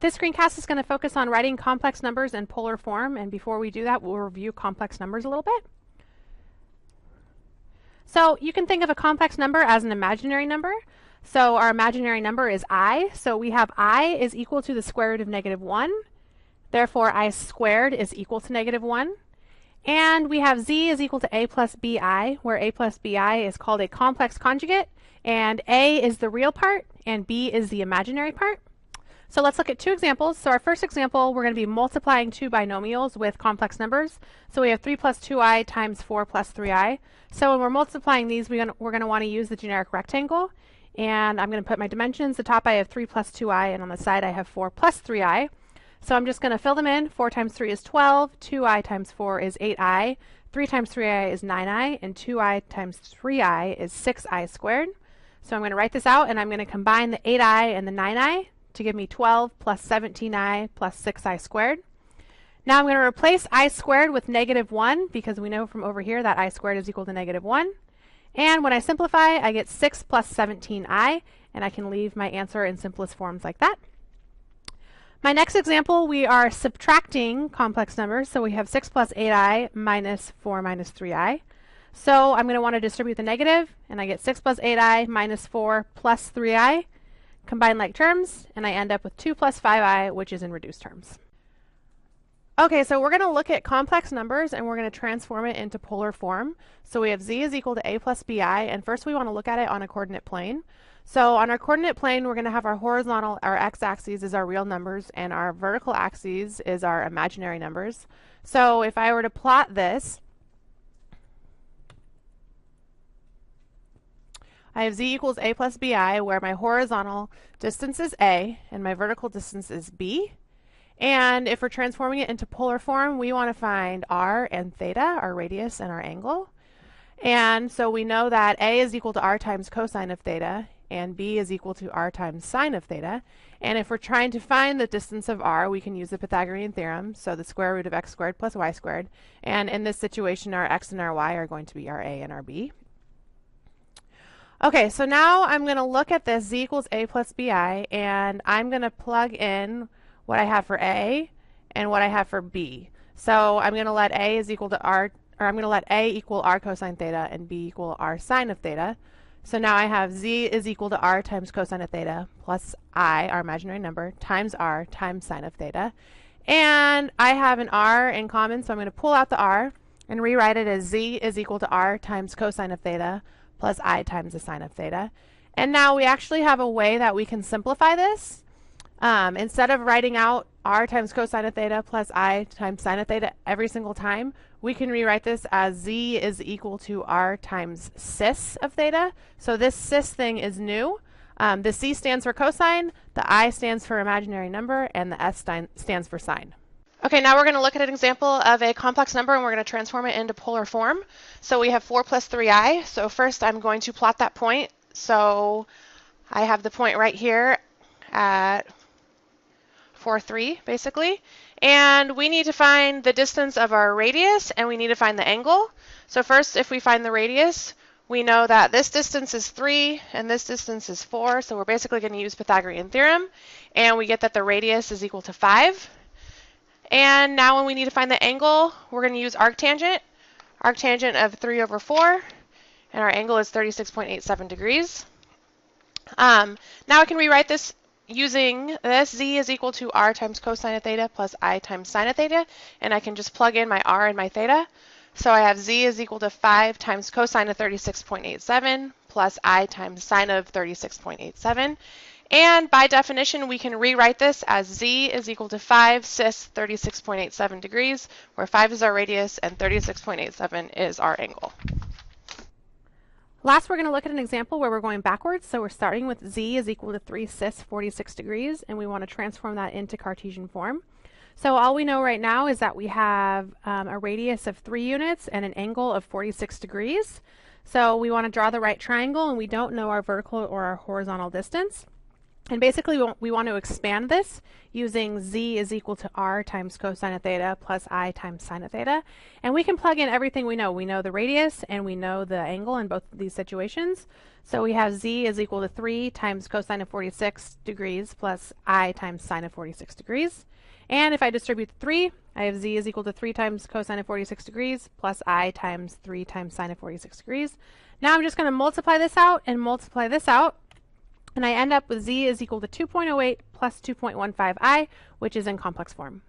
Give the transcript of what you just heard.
This screencast is going to focus on writing complex numbers in polar form, and before we do that, we'll review complex numbers a little bit. So you can think of a complex number as an imaginary number. So our imaginary number is I. So we have I is equal to the square root of -1. Therefore, I squared is equal to -1. And we have z is equal to a plus bi, where a plus bi is called a complex conjugate, and a is the real part, and b is the imaginary part. So let's look at two examples. So our first example, we're going to be multiplying two binomials with complex numbers. So we have 3 plus 2i times 4 plus 3i. So when we're multiplying these, we're going to want to use the generic rectangle. And I'm going to put my dimensions. The top I have 3 plus 2i, and on the side I have 4 plus 3i. So I'm just going to fill them in. 4 times 3 is 12. 2i times 4 is 8i. 3 times 3i is 9i. And 2i times 3i is 6i squared. So I'm going to write this out, and I'm going to combine the 8i and the 9i to give me 12 plus 17i plus 6i squared. Now I'm going to replace I squared with -1, because we know from over here that I squared is equal to -1. And when I simplify, I get 6 plus 17i, and I can leave my answer in simplest forms like that. My next example, we are subtracting complex numbers. So we have 6 plus 8i minus 4 minus 3i. So I'm going to want to distribute the negative, and I get 6 plus 8i minus 4 plus 3i. Combine like terms, and I end up with 2 plus 5i, which is in reduced terms. Okay, so we're going to look at complex numbers, and we're going to transform it into polar form. So we have z is equal to a plus bi, and first we want to look at it on a coordinate plane. So on our coordinate plane, we're going to have our horizontal, our x-axis is our real numbers, and our vertical axis is our imaginary numbers. So if I were to plot this, I have z equals a plus bi, where my horizontal distance is a and my vertical distance is b. And if we're transforming it into polar form, we want to find r and theta, our radius and our angle. And so we know that a is equal to r times cosine of theta, and b is equal to r times sine of theta. And if we're trying to find the distance of r, we can use the Pythagorean theorem, so the square root of x squared plus y squared. And in this situation, our x and our y are going to be our a and our b. Okay, so now I'm going to look at this z equals a plus bi, and I'm going to plug in what I have for a and what I have for b. So I'm going to let a is equal to r, or I'm going to let a equal r cosine theta and b equal r sine of theta. So now I have z is equal to r times cosine of theta plus I, our imaginary number, times r times sine of theta. And I have an r in common, so I'm going to pull out the r and rewrite it as z is equal to r times cosine of theta plus I times the sine of theta. And now we actually have a way that we can simplify this. Instead of writing out r times cosine of theta plus I times sine of theta every single time, we can rewrite this as z is equal to r times cis of theta. So this cis thing is new. The c stands for cosine, the I stands for imaginary number, and the s stands for sine. Okay, now we're going to look at an example of a complex number, and we're going to transform it into polar form. So we have 4 plus 3i. So first I'm going to plot that point. So I have the point right here at 4, 3, basically. And we need to find the distance of our radius, and we need to find the angle. So first, if we find the radius, we know that this distance is 3 and this distance is 4. So we're basically going to use Pythagorean theorem, and we get that the radius is equal to 5. And now when we need to find the angle, we're going to use arctangent. Arctangent of 3 over 4, and our angle is 36.87 degrees. Now I can rewrite this using this. Z is equal to r times cosine of theta plus I times sine of theta, and I can just plug in my r and my theta. So I have z is equal to 5 times cosine of 36.87 plus I times sine of 36.87. And by definition, we can rewrite this as z is equal to 5 cis 36.87 degrees, where 5 is our radius and 36.87 is our angle. Last, we're going to look at an example where we're going backwards. So we're starting with z is equal to 3 cis 46 degrees, and we want to transform that into Cartesian form. So all we know right now is that we have a radius of 3 units and an angle of 46 degrees. So we want to draw the right triangle, and we don't know our vertical or our horizontal distance. And basically we want to expand this using z is equal to r times cosine of theta plus I times sine of theta. And we can plug in everything we know. We know the radius and we know the angle in both of these situations. So we have z is equal to 3 times cosine of 46 degrees plus I times sine of 46 degrees. And if I distribute the 3, I have z is equal to 3 times cosine of 46 degrees plus I times 3 times sine of 46 degrees. Now I'm just going to multiply this out and multiply this out. And I end up with z is equal to 2.08 plus 2.15i, which is in complex form.